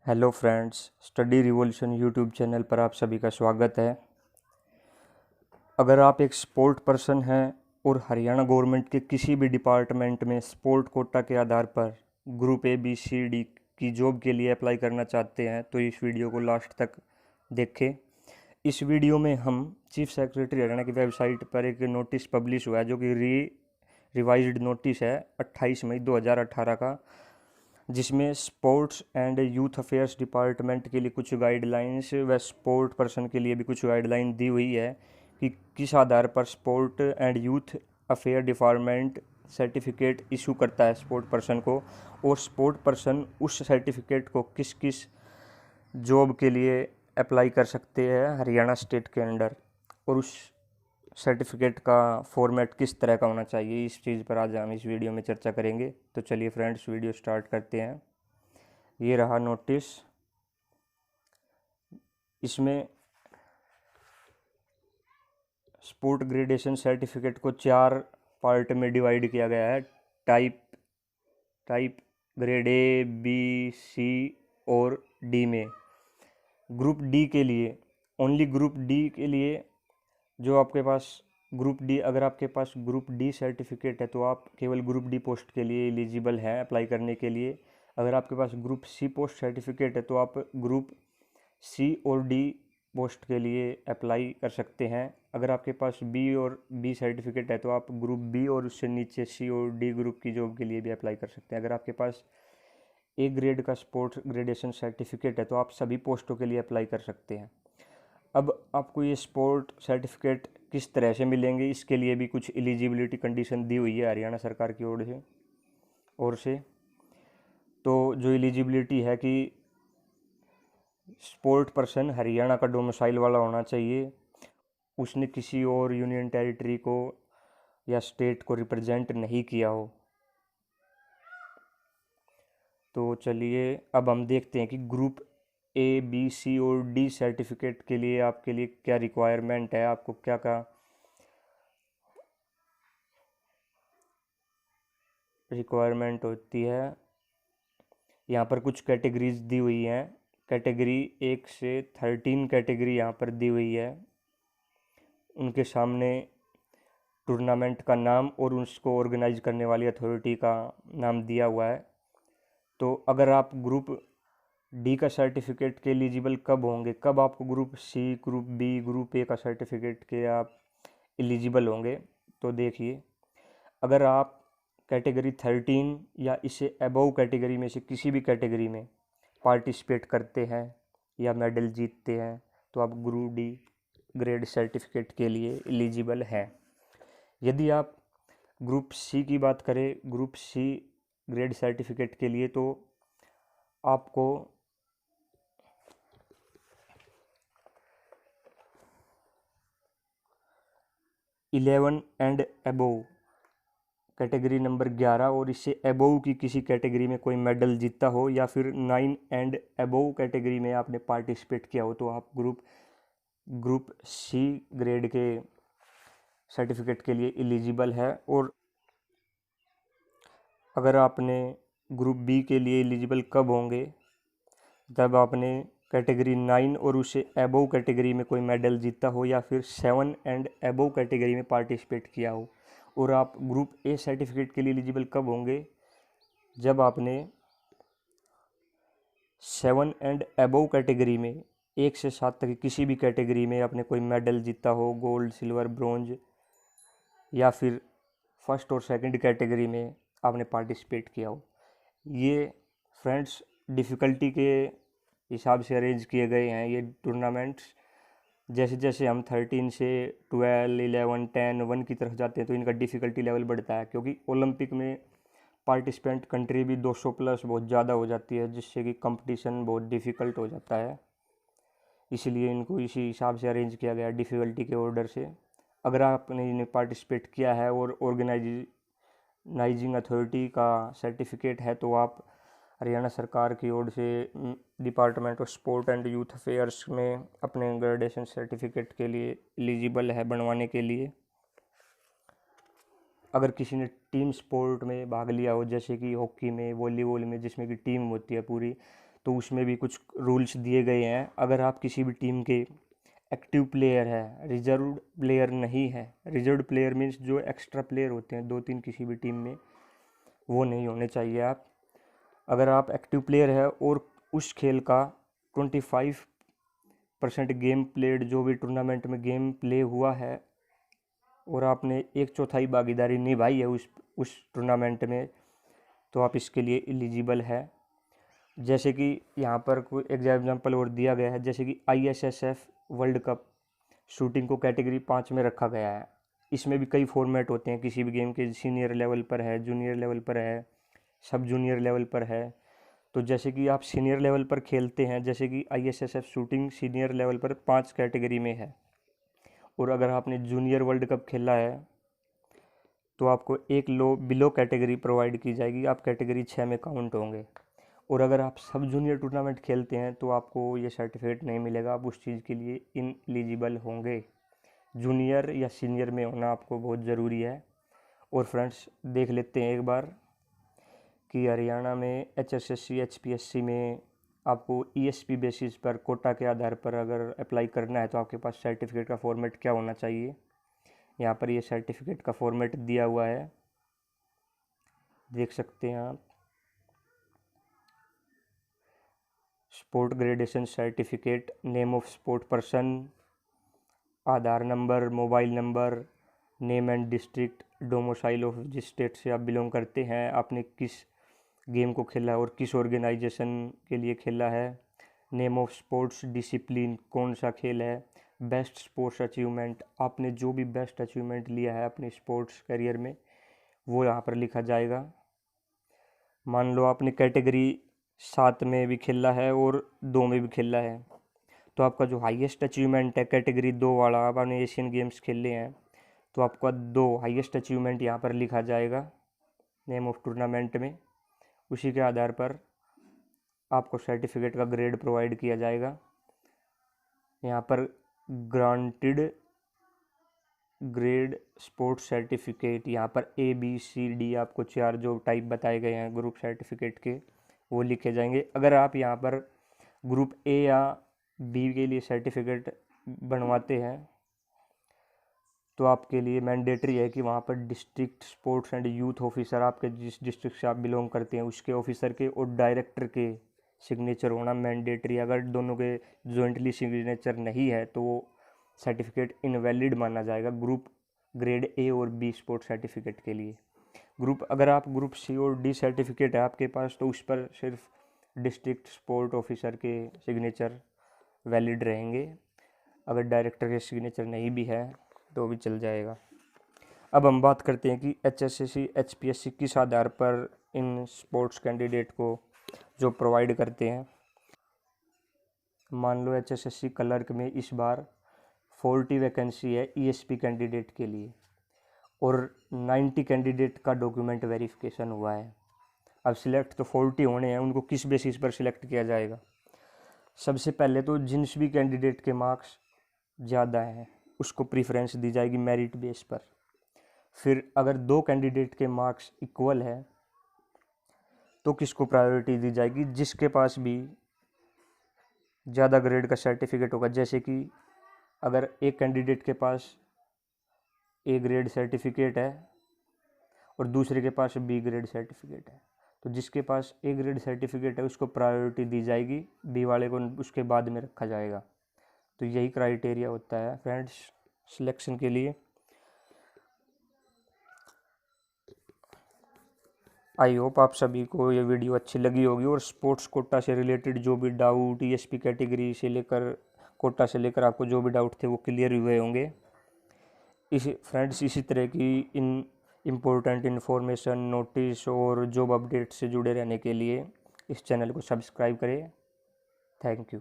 Hello friends, study revolution YouTube channel पर आप सभी का स्वागत है। अगर आप एक स्पोर्ट पर्सन हैं और हरियाणा गवर्नमेंट के किसी भी डिपार्टमेंट में स्पोर्ट कोटा के आधार पर group A B C D की जॉब के लिए अप्लाई करना चाहते हैं तो इस वीडियो को लास्ट तक देखें। इस वीडियो में हम चीफ सेक्रेटरी हरियाणा की वेबसाइट पर एक नोटिस पब्लिश हुआ है जो कि रिवाइज्ड नोटिस है 28 मई 2018 का, जिसमें sports and youth affairs department के लिए कुछ गाइडलाइंस व स्पोर्ट पर्सन के लिए भी कुछ गाइडलाइन दी हुई है कि किस आधार पर sport and youth affair department certificate issue करता है स्पोर्ट पर्सन को, और स्पोर्ट पर्सन उस सर्टिफिकेट को किस किस जॉब के लिए अप्लाई कर सकते हैं हरियाणा स्टेट के अंडर, और उस सर्टिफिकेट का फॉर्मेट किस तरह का होना चाहिए। इस चीज़ पर आज हम इस वीडियो में चर्चा करेंगे। तो चलिए फ्रेंड्स, वीडियो स्टार्ट करते हैं। ये रहा नोटिस। इसमें स्पोर्ट ग्रेडेशन सर्टिफिकेट को 4 पार्ट में डिवाइड किया गया है। टाइप ग्रेड ए, बी, सी और डी में। ग्रुप डी के लिए, ओनली ग्रुप डी के लिए जो आपके पास ग्रुप डी, अगर आपके पास ग्रुप डी सर्टिफिकेट है तो आप केवल ग्रुप डी पोस्ट के लिए एलिजिबल हैं अप्लाई करने के लिए। अगर आपके पास ग्रुप सी पोस्ट सर्टिफिकेट है तो आप ग्रुप सी और डी पोस्ट के लिए अप्लाई कर सकते हैं। अगर आपके पास बी और बी सर्टिफिकेट है तो आप ग्रुप बी और उससे नीचे सी और डी ग्रुप की जॉब के लिए भी अप्लाई कर सकते हैं। अगर आपके पास ए ग्रेड का स्पोर्ट्स ग्रेडेशन सर्टिफिकेट है तो आप सभी पोस्टों के लिए अप्लाई कर सकते हैं। अब आपको ये स्पोर्ट सर्टिफिकेट किस तरह से मिलेंगे, इसके लिए भी कुछ एलिजिबिलिटी कंडीशन दी हुई है हरियाणा सरकार की ओर से। तो जो एलिजिबिलिटी है कि स्पोर्ट पर्सन हरियाणा का डोमिसाइल वाला होना चाहिए, उसने किसी और यूनियन टेरिटरी को या स्टेट को रिप्रेजेंट नहीं किया हो। तो चलिए अब हम देखते हैं कि ग्रुप ए, बी, सी और डी सर्टिफिकेट के लिए आपके लिए क्या रिक्वायरमेंट है, आपको क्या क्या रिक्वायरमेंट होती है। यहाँ पर कुछ कैटेगरीज दी हुई हैं। कैटेगरी 1 से 13 कैटेगरी यहाँ पर दी हुई है। उनके सामने टूर्नामेंट का नाम और उसको ऑर्गेनाइज करने वाली अथॉरिटी का नाम दिया हुआ है। तो अगर आप ग्रुप डी का सर्टिफिकेट के एलिजिबल कब होंगे, कब आपको group C, group B, group A का सर्टिफिकेट के आप एलिजिबल होंगे, तो देखिए, अगर आप कैटेगरी 13 या इससे अबव कैटेगरी में से किसी भी कैटेगरी में पार्टिसिपेट करते हैं या मेडल जीतते हैं तो आप ग्रुप डी ग्रेड सर्टिफिकेट के लिए एलिजिबल हैं। यदि आप ग्रुप सी की बात करें, ग्रुप सी ग्रेड सर्टिफिकेट के लिए, तो आपको eleven and above category number 11 और इससे अबोव की किसी कैटेगरी में कोई मेडल जीता हो, या फिर 9 एंड अबोव कैटेगरी में आपने पार्टिसिपेट किया हो, तो आप ग्रुप सी ग्रेड के सर्टिफिकेट के लिए एलिजिबल है। और अगर आपने ग्रुप बी के लिए एलिजिबल कब होंगे, जब आपने कैटेगरी 9 और उससे अबोव कैटेगरी में कोई मेडल जीता हो, या फिर 7 एंड अबोव कैटेगरी में पार्टिसिपेट किया हो। और आप ग्रुप ए सर्टिफिकेट के लिए एलिजिबल कब होंगे, जब आपने 7 एंड अबोव कैटेगरी में 1 से 7 तक की किसी भी कैटेगरी में आपने कोई मेडल जीता हो, गोल्ड, सिल्वर, ब्रोंज, या फिर फर्स्ट और सेकंड कैटेगरी में आपने पार्टिसिपेट किया हो। ये फ्रेंड्स डिफ़िकल्टी के हिसाब से अरेंज किए गए हैं ये टूर्नामेंट्स। जैसे जैसे हम 13 से 12, 11, 10, 1 की तरफ जाते हैं तो इनका डिफ़िकल्टी लेवल बढ़ता है, क्योंकि ओलंपिक में पार्टिसिपेंट कंट्री भी 200 प्लस बहुत ज़्यादा हो जाती है, जिससे कि कंपटीशन बहुत डिफ़िकल्ट हो जाता है। इसलिए इनको इसी हिसाब से अरेंज किया गया डिफ़िकल्टी के ऑर्डर से। अगर आपने इन्हें पार्टिसिपेट किया है और ऑर्गेनाइजिंग अथॉरिटी का सर्टिफिकेट है तो आप हरियाणा सरकार की ओर से department of sport and youth affairs में अपने ग्रेजुएशन सर्टिफिकेट के लिए एलिजिबल है बनवाने के लिए। अगर किसी ने टीम स्पोर्ट में भाग लिया हो, जैसे कि हॉकी में, वॉलीबॉल में, जिसमें कि टीम होती है पूरी, तो उसमें भी कुछ रूल्स दिए गए हैं। अगर आप किसी भी टीम के एक्टिव प्लेयर है, रिजर्व प्लेयर नहीं है, रिजर्व प्लेयर मीन्स जो एक्स्ट्रा प्लेयर होते हैं 2-3 किसी भी टीम में, वो नहीं होने चाहिए आप। अगर आप एक्टिव प्लेयर है और उस खेल का 25% गेम प्लेड, जो भी टूर्नामेंट में गेम प्ले हुआ है और आपने 1/4 भागीदारी निभाई है उस टूर्नामेंट में, तो आप इसके लिए एलिजिबल है। जैसे कि यहाँ पर कोई एग्जाम्पल और दिया गया है, जैसे कि ISSF वर्ल्ड कप शूटिंग को कैटेगरी 5 में रखा गया है। इसमें भी कई फॉर्मेट होते हैं किसी भी गेम के, सीनियर लेवल पर है, जूनियर लेवल पर है, सब जूनियर लेवल पर है। तो जैसे कि आप सीनियर लेवल पर खेलते हैं, जैसे कि ISSF शूटिंग सीनियर लेवल पर 5 कैटेगरी में है, और अगर आपने जूनियर वर्ल्ड कप खेला है तो आपको एक बिलो कैटेगरी प्रोवाइड की जाएगी, आप कैटेगरी 6 में काउंट होंगे। और अगर आप सब जूनियर टूर्नामेंट खेलते हैं तो आपको ये सर्टिफिकेट नहीं मिलेगा, आप उस चीज़ के लिए इनएलिजिबल होंगे। जूनियर या सीनियर में होना आपको बहुत ज़रूरी है। और फ्रेंड्स देख लेते हैं एक बार कि हरियाणा में HSSC HPSC में आपको ESP बेसिस पर कोटा के आधार पर अगर अप्लाई करना है तो आपके पास सर्टिफिकेट का फॉर्मेट क्या होना चाहिए। यहाँ पर ये सर्टिफिकेट का फॉर्मेट दिया हुआ है, देख सकते हैं आप। Sport gradation certificate, name of sport person, Aadhaar number, mobile number, name and district, domicile of जिस स्टेट से आप बिलोंग करते हैं, आपने किस गेम को खेला है और किस ऑर्गेनाइजेशन के लिए खेला है, नेम ऑफ स्पोर्ट्स डिसिप्लिन, कौन सा खेल है, बेस्ट स्पोर्ट्स अचीवमेंट, आपने जो भी बेस्ट अचीवमेंट लिया है अपने स्पोर्ट्स करियर में वो यहाँ पर लिखा जाएगा। मान लो आपने कैटेगरी 7 में भी खेला है और 2 में भी खेला है, तो आपका जो हाईएस्ट अचीवमेंट है कैटेगरी 2 वाला, आपने एशियन गेम्स खेले हैं तो आपका 2 हाईएस्ट अचीवमेंट यहाँ पर लिखा जाएगा नेम ऑफ टूर्नामेंट में। उसी के आधार पर आपको सर्टिफिकेट का ग्रेड प्रोवाइड किया जाएगा। यहाँ पर ग्रांटेड ग्रेड स्पोर्ट्स सर्टिफिकेट, यहाँ पर ABCD आपको 4 जो टाइप बताए गए हैं ग्रुप सर्टिफिकेट के वो लिखे जाएंगे। अगर आप यहाँ पर ग्रुप A या B के लिए सर्टिफिकेट बनवाते हैं तो आपके लिए मैंडेटरी है कि वहाँ पर district sports and youth officer, आपके जिस डिस्ट्रिक्ट से आप बिलोंग करते हैं उसके ऑफिसर के और डायरेक्टर के सिग्नेचर होना मैंडेटरी। अगर दोनों के जॉइंटली सिग्नेचर नहीं है तो वो सर्टिफिकेट इनवैलिड माना जाएगा ग्रुप ग्रेड A और B स्पोर्ट्स सर्टिफिकेट के लिए। अगर आप ग्रुप C और D सर्टिफिकेट है आपके पास तो उस पर सिर्फ डिस्ट्रिक्ट स्पोर्ट ऑफिसर के सिग्नेचर वैलिड रहेंगे, अगर डायरेक्टर के सिग्नेचर नहीं भी है तो भी चल जाएगा। अब हम बात करते हैं कि HSSC HPSC किस आधार पर इन स्पोर्ट्स कैंडिडेट को जो प्रोवाइड करते हैं। मान लो HSSC क्लर्क में इस बार 40 वैकेंसी है ESP कैंडिडेट के लिए और 90 कैंडिडेट का डॉक्यूमेंट वेरिफिकेशन हुआ है। अब सिलेक्ट तो 40 होने हैं, उनको किस बेसिस पर सिलेक्ट किया जाएगा। सबसे पहले तो जिस भी कैंडिडेट के मार्क्स ज़्यादा हैं उसको प्रीफरेंस दी जाएगी मेरिट बेस पर। फिर अगर 2 कैंडिडेट के मार्क्स इक्वल है तो किसको प्रायोरिटी दी जाएगी, जिसके पास भी ज़्यादा ग्रेड का सर्टिफिकेट होगा। जैसे कि अगर एक कैंडिडेट के पास A ग्रेड सर्टिफिकेट है और दूसरे के पास B ग्रेड सर्टिफिकेट है तो जिसके पास A ग्रेड सर्टिफिकेट है उसको प्रायोरिटी दी जाएगी, B वाले को उसके बाद में रखा जाएगा। तो यही क्राइटेरिया होता है फ्रेंड्स सिलेक्शन के लिए। आई होप आप सभी को ये वीडियो अच्छी लगी होगी और स्पोर्ट्स कोटा से रिलेटेड जो भी डाउट ESP कैटेगरी से लेकर कोटा से लेकर आपको जो भी डाउट थे वो क्लियर हुए होंगे। इसी तरह की इम्पोर्टेंट इन्फॉर्मेशन, नोटिस और जॉब अपडेट से जुड़े रहने के लिए इस चैनल को सब्सक्राइब करें। Thank you.